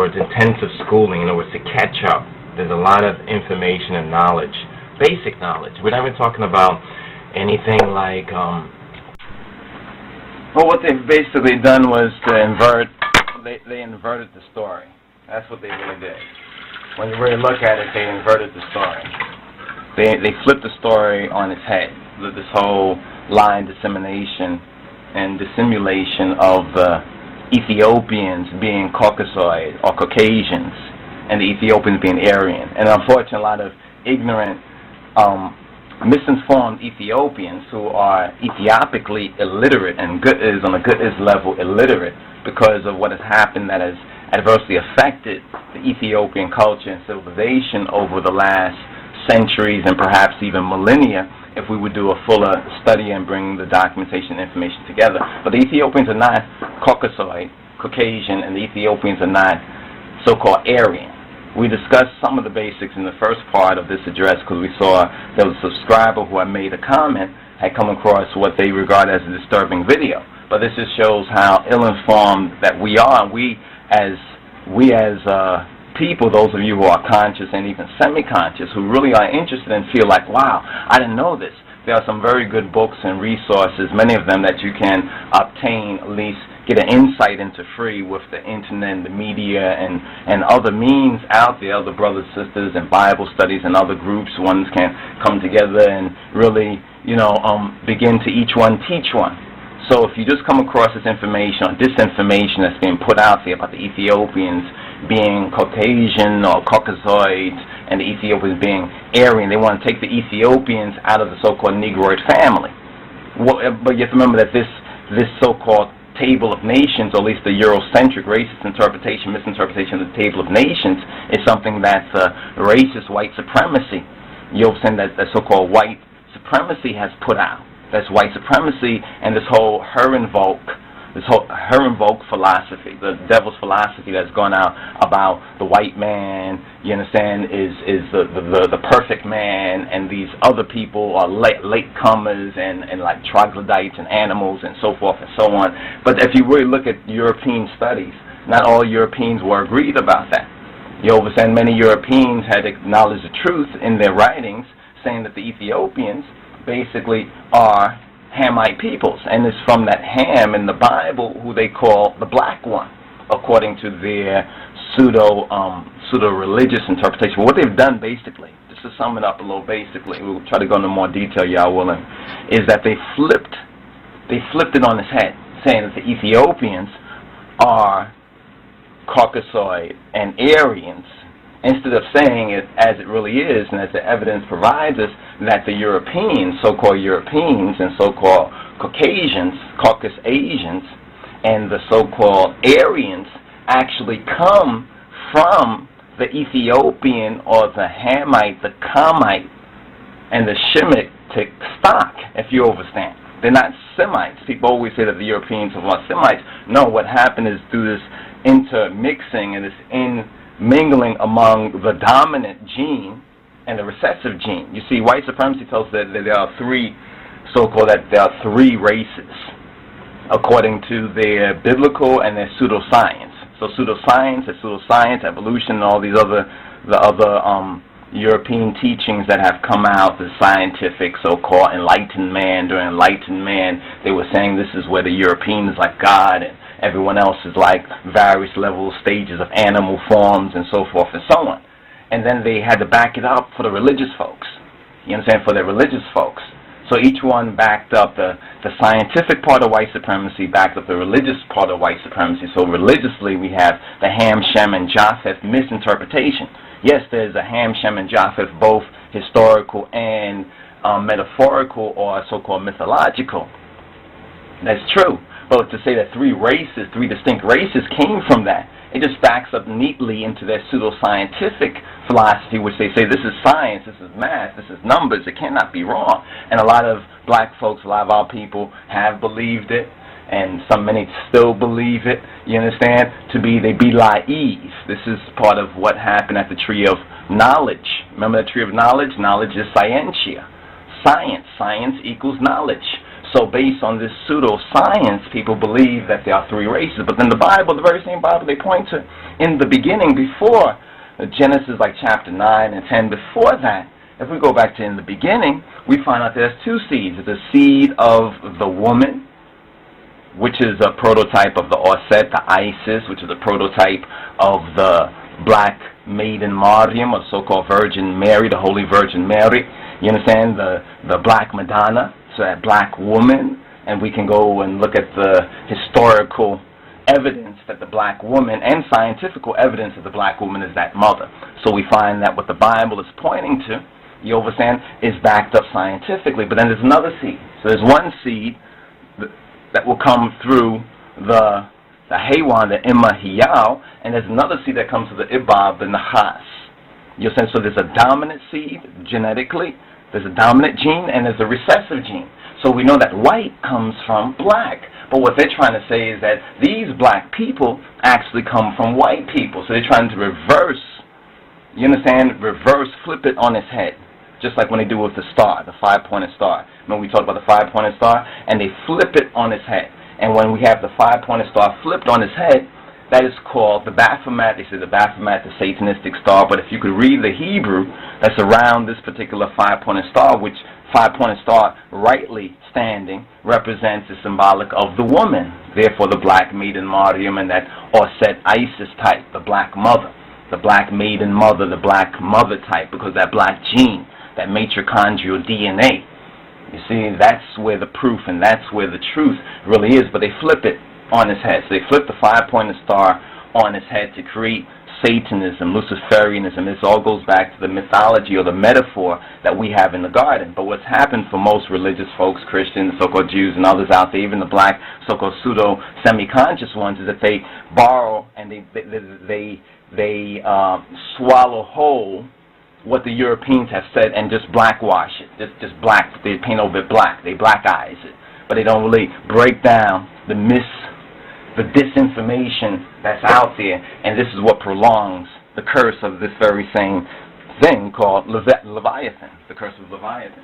words, intensive schooling, in other words, to catch up. There's a lot of information and knowledge, basic knowledge. We're not even talking about anything like, well, what they've basically done was to invert, they inverted the story. That's what they really did. When you really look at it, they inverted the story. They flipped the story on its head. This whole lie and dissemination and dissimulation of Ethiopians being Caucasoid or Caucasians and the Ethiopians being Aryan. And unfortunately, a lot of ignorant, misinformed Ethiopians who are Ethiopically illiterate and is on a good level illiterate because of what has happened that has adversely affected the Ethiopian culture and civilization over the last centuries and perhaps even millennia, if we would do a fuller study and bring the documentation and information together. But the Ethiopians are not Caucasoid, Caucasian, and the Ethiopians are not so-called Aryan. We discussed some of the basics in the first part of this address because we saw there was a subscriber who had made a comment, had come across what they regard as a disturbing video. But this just shows how ill-informed that we are. We as people, those of you who are conscious and even semi-conscious, who really are interested and feel like, wow, I didn't know this. There are some very good books and resources, many of them that you can obtain, at least get an insight into free with the internet and the media and other means out there, other brothers, sisters, and Bible studies and other groups. Ones can come together and really, begin to each one teach one. So if you just come across this information or disinformation that's being put out there about the Ethiopians being Caucasian or Caucasoids and the Ethiopians being Aryan, they want to take the Ethiopians out of the so-called Negroid family. Well, but you have to remember that this so-called Table of Nations, or at least the Eurocentric racist interpretation, misinterpretation of the Table of Nations, is something that's racist white supremacy. You'll send that so-called white supremacy has put out. That's white supremacy and this whole her invoke philosophy, the devil's philosophy that's gone out about the white man, you understand, is the perfect man, and these other people are latecomers and like troglodytes and animals and so forth and so on. But if you really look at European studies, not all Europeans were agreed about that. You understand, many Europeans had acknowledged the truth in their writings, saying that the Ethiopians basically are Hamite peoples, and it's from that Ham in the Bible who they call the black one, according to their pseudo-religious interpretation. What they've done basically, just to sum it up a little basically, we'll try to go into more detail, y'all willing, is that they flipped it on its head, saying that the Ethiopians are Caucasoid and Aryans, instead of saying it as it really is, and as the evidence provides us, that the Europeans, so-called Europeans and so-called Caucasians, CaucAsians, and the so-called Aryans actually come from the Ethiopian or the Hamite, the Kamite, and the Shemitic stock, if you understand. They're not Semites. People always say that the Europeans are not Semites. No, what happened is through this intermixing and this mingling among the dominant gene and the recessive gene. You see, white supremacy tells us that there are three races according to their biblical and their pseudoscience. So pseudoscience, evolution, and all these other European teachings that have come out, the scientific so-called enlightened man. During enlightened man, they were saying this is where the European is like God and everyone else is like various levels, stages of animal forms, and so forth and so on. And then they had to back it up for the religious folks. You understand? For the religious folks. So each one backed up the scientific part of white supremacy, backed up the religious part of white supremacy. So religiously we have the Ham, Shem, and Japheth misinterpretation. Yes, there's a Ham, Shem, and Japheth, both historical and metaphorical or so-called mythological. That's true. But to say that three distinct races came from that, it just stacks up neatly into their pseudo-scientific philosophy, which they say this is science, this is math, this is numbers, it cannot be wrong. And a lot of black folks, a lot of our people have believed it, and many still believe it, you understand, they belie Eve. This is part of what happened at the tree of knowledge. Remember the tree of knowledge? Knowledge is scientia. Science equals knowledge. So based on this pseudoscience, people believe that there are three races. But then the Bible, the very same Bible they point to, in the beginning, before Genesis, like chapter 9 and 10, before that, if we go back to in the beginning, we find out there's two seeds. The seed of the woman, which is a prototype of the Oset, the Isis, which is a prototype of the black maiden Mariam, or so-called Virgin Mary, the Holy Virgin Mary. You understand? The black Madonna, so that black woman. And we can go and look at the historical evidence that the black woman, and scientific evidence that the black woman is that mother. So we find that what the Bible is pointing to, you understand, is backed up scientifically. But then there's another seed. So there's one seed that will come through the Haywan, the Imahiyal, and there's another seed that comes through the Ibab, the Nahas. You understand? So there's a dominant seed genetically, there's a dominant gene, and there's a recessive gene. So we know that white comes from black. But what they're trying to say is that these black people actually come from white people. So they're trying to reverse, you understand, flip it on its head. Just like when they do with the star, the five-pointed star. Remember we talked about the five-pointed star? And they flip it on its head. And when we have the five-pointed star flipped on its head, that is called the Baphomet. They say the Baphomet, the Satanistic star. But if you could read the Hebrew that's around this particular five-pointed star, which five-pointed star, rightly standing, represents the symbolic of the woman. Therefore, the black maiden Mariam and that Oset Isis type, the black mother, the black maiden mother, the black mother type, because that black gene, that mitochondrial DNA. You see, that's where the proof and that's where the truth really is. But they flip it on its head. So they flip the five-pointed star on its head to create Satanism, Luciferianism. This all goes back to the mythology or the metaphor that we have in the garden. But what's happened for most religious folks, Christians, so-called Jews, and others out there, even the black so-called pseudo semi-conscious ones, is that they borrow and they swallow whole what the Europeans have said and just blackwash it. Just black. They paint over it black. They black eyes it. But they don't really break down the disinformation that's out there, and this is what prolongs the curse of this very same thing called Leviathan, the curse of Leviathan.